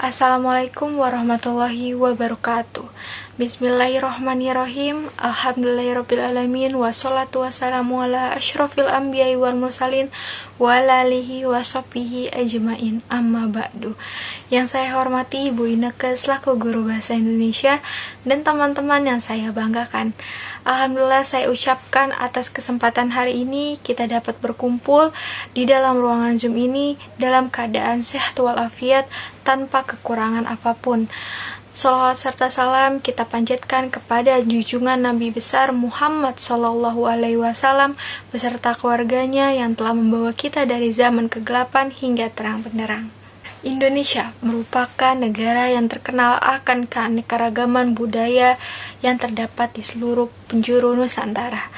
Assalamualaikum warahmatullahi wabarakatuh. Bismillahirrahmanirrahim. Alhamdulillahirrabbilalamin. Wassalatu wassalamu ala asyrafil anbiya'i wal mursalin wa ala alihi wa sahbihi ajmain. Amma ba'du. Yang saya hormati Ibu Ineke selaku guru bahasa Indonesia dan teman-teman yang saya banggakan. Alhamdulillah saya ucapkan atas kesempatan hari ini kita dapat berkumpul di dalam ruangan Zoom ini dalam keadaan sehat walafiat tanpa kekurangan apapun. Sholawat serta salam kita panjatkan kepada junjungan Nabi besar Muhammad SAW beserta keluarganya yang telah membawa kita dari zaman kegelapan hingga terang benderang. Indonesia merupakan negara yang terkenal akan keanekaragaman budaya yang terdapat di seluruh penjuru Nusantara.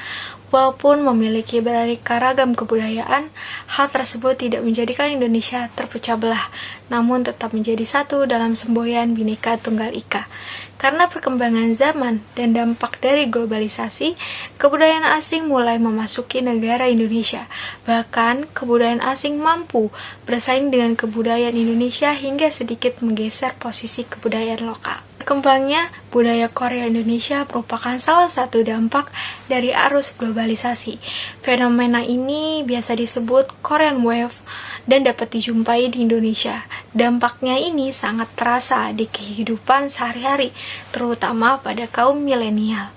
Walaupun memiliki beraneka ragam kebudayaan, hal tersebut tidak menjadikan Indonesia terpecah belah, namun tetap menjadi satu dalam semboyan Bhinneka Tunggal Ika. Karena perkembangan zaman dan dampak dari globalisasi, kebudayaan asing mulai memasuki negara Indonesia. Bahkan, kebudayaan asing mampu bersaing dengan kebudayaan Indonesia hingga sedikit menggeser posisi kebudayaan lokal. Berkembangnya budaya Korea Indonesia merupakan salah satu dampak dari arus globalisasi. Fenomena ini biasa disebut Korean Wave dan dapat dijumpai di Indonesia. Dampaknya ini sangat terasa di kehidupan sehari-hari, terutama pada kaum milenial.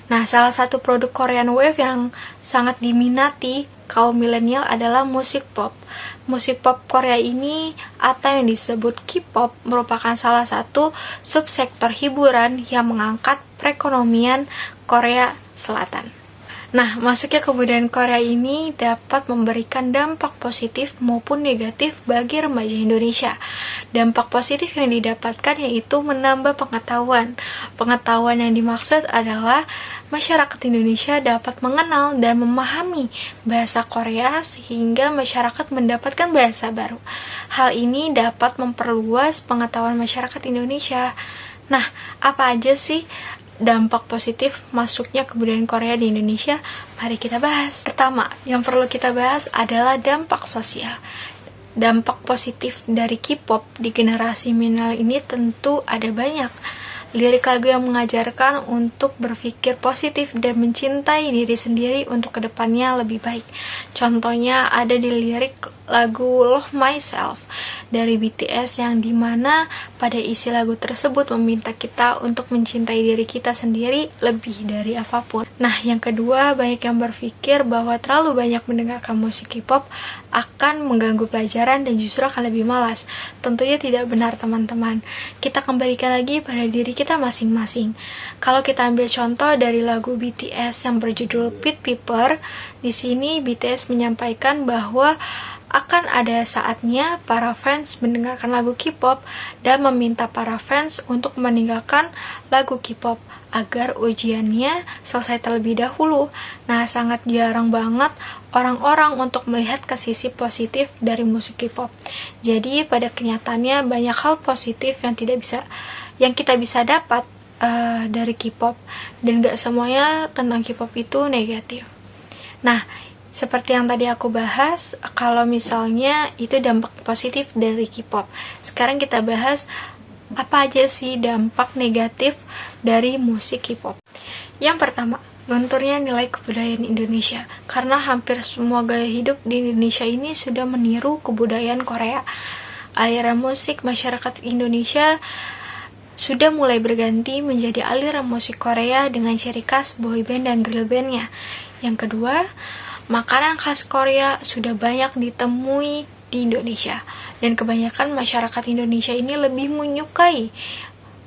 Nah, salah satu produk Korean Wave yang sangat diminati kaum milenial adalah musik pop. Musik pop Korea ini atau yang disebut K-pop merupakan salah satu subsektor hiburan yang mengangkat perekonomian Korea Selatan. Nah, masuknya kebudayaan Korea ini dapat memberikan dampak positif maupun negatif bagi remaja Indonesia. Dampak positif yang didapatkan yaitu menambah pengetahuan. Pengetahuan yang dimaksud adalah masyarakat Indonesia dapat mengenal dan memahami bahasa Korea sehingga masyarakat mendapatkan bahasa baru. Hal ini dapat memperluas pengetahuan masyarakat Indonesia. Nah, apa aja sih dampak positif masuknya kebudayaan Korea di Indonesia? Mari kita bahas. Pertama, yang perlu kita bahas adalah dampak sosial. Dampak positif dari K-pop di generasi milenial ini tentu ada banyak. Lirik lagu yang mengajarkan untuk berpikir positif dan mencintai diri sendiri untuk kedepannya lebih baik. Contohnya ada di lirik lagu Love Myself dari BTS yang dimana pada isi lagu tersebut meminta kita untuk mencintai diri kita sendiri lebih dari apapun. Nah, yang kedua, banyak yang berpikir bahwa terlalu banyak mendengarkan musik K-pop akan mengganggu pelajaran dan justru akan lebih malas. Tentunya tidak benar, teman-teman. Kita kembalikan lagi pada diri kita masing-masing. Kalau kita ambil contoh dari lagu BTS yang berjudul Pit Piper, di sini BTS menyampaikan bahwa akan ada saatnya para fans mendengarkan lagu K-pop dan meminta para fans untuk meninggalkan lagu K-pop agar ujiannya selesai terlebih dahulu. Nah, sangat jarang banget orang-orang untuk melihat ke sisi positif dari musik K-pop. Jadi, pada kenyataannya banyak hal positif yang kita bisa dapat dari K-pop dan gak semuanya tentang K-pop itu negatif. Nah, seperti yang tadi aku bahas, kalau misalnya itu dampak positif dari K-pop. Sekarang kita bahas apa aja sih dampak negatif dari musik K-pop. Yang pertama, lunturnya nilai kebudayaan Indonesia. Karena hampir semua gaya hidup di Indonesia ini sudah meniru kebudayaan Korea. Aliran musik masyarakat Indonesia sudah mulai berganti menjadi aliran musik Korea dengan ciri khas boyband dan girl bandnya. Yang kedua, makanan khas Korea sudah banyak ditemui di Indonesia dan kebanyakan masyarakat Indonesia ini lebih menyukai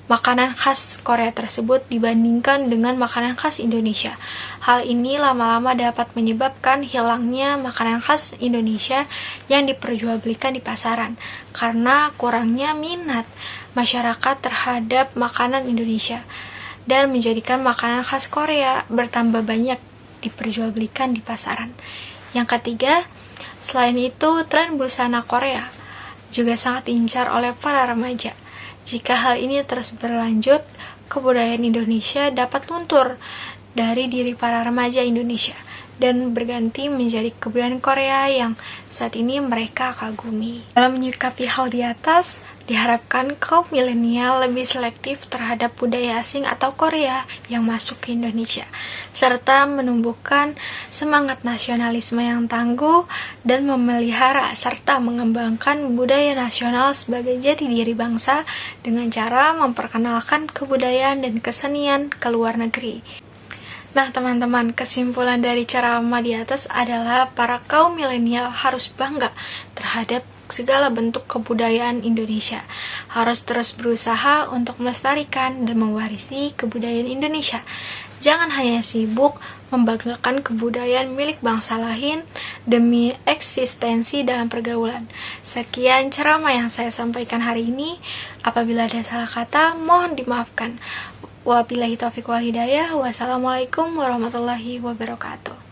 makanan khas Korea tersebut dibandingkan dengan makanan khas Indonesia. Hal ini lama-lama dapat menyebabkan hilangnya makanan khas Indonesia yang diperjualbelikan di pasaran karena kurangnya minat masyarakat terhadap makanan Indonesia dan menjadikan makanan khas Korea bertambah banyak diperjualbelikan di pasaran. Yang ketiga, selain itu, tren busana Korea juga sangat diincar oleh para remaja. Jika hal ini terus berlanjut, kebudayaan Indonesia dapat luntur dari diri para remaja Indonesia dan berganti menjadi kebudayaan Korea yang saat ini mereka kagumi. Dalam menyikapi hal di atas, Diharapkan kaum milenial lebih selektif terhadap budaya asing atau Korea yang masuk ke Indonesia, serta menumbuhkan semangat nasionalisme yang tangguh dan memelihara serta mengembangkan budaya nasional sebagai jati diri bangsa dengan cara memperkenalkan kebudayaan dan kesenian ke luar negeri. Nah teman-teman, kesimpulan dari ceramah di atas adalah para kaum milenial harus bangga terhadap segala bentuk kebudayaan Indonesia, harus terus berusaha untuk melestarikan dan mewarisi kebudayaan Indonesia. Jangan hanya sibuk membanggakan kebudayaan milik bangsa lain demi eksistensi dalam pergaulan. Sekian ceramah yang saya sampaikan hari ini. Apabila ada salah kata, mohon dimaafkan. Wabillahi taufiq wal hidayah. Wassalamualaikum warahmatullahi wabarakatuh.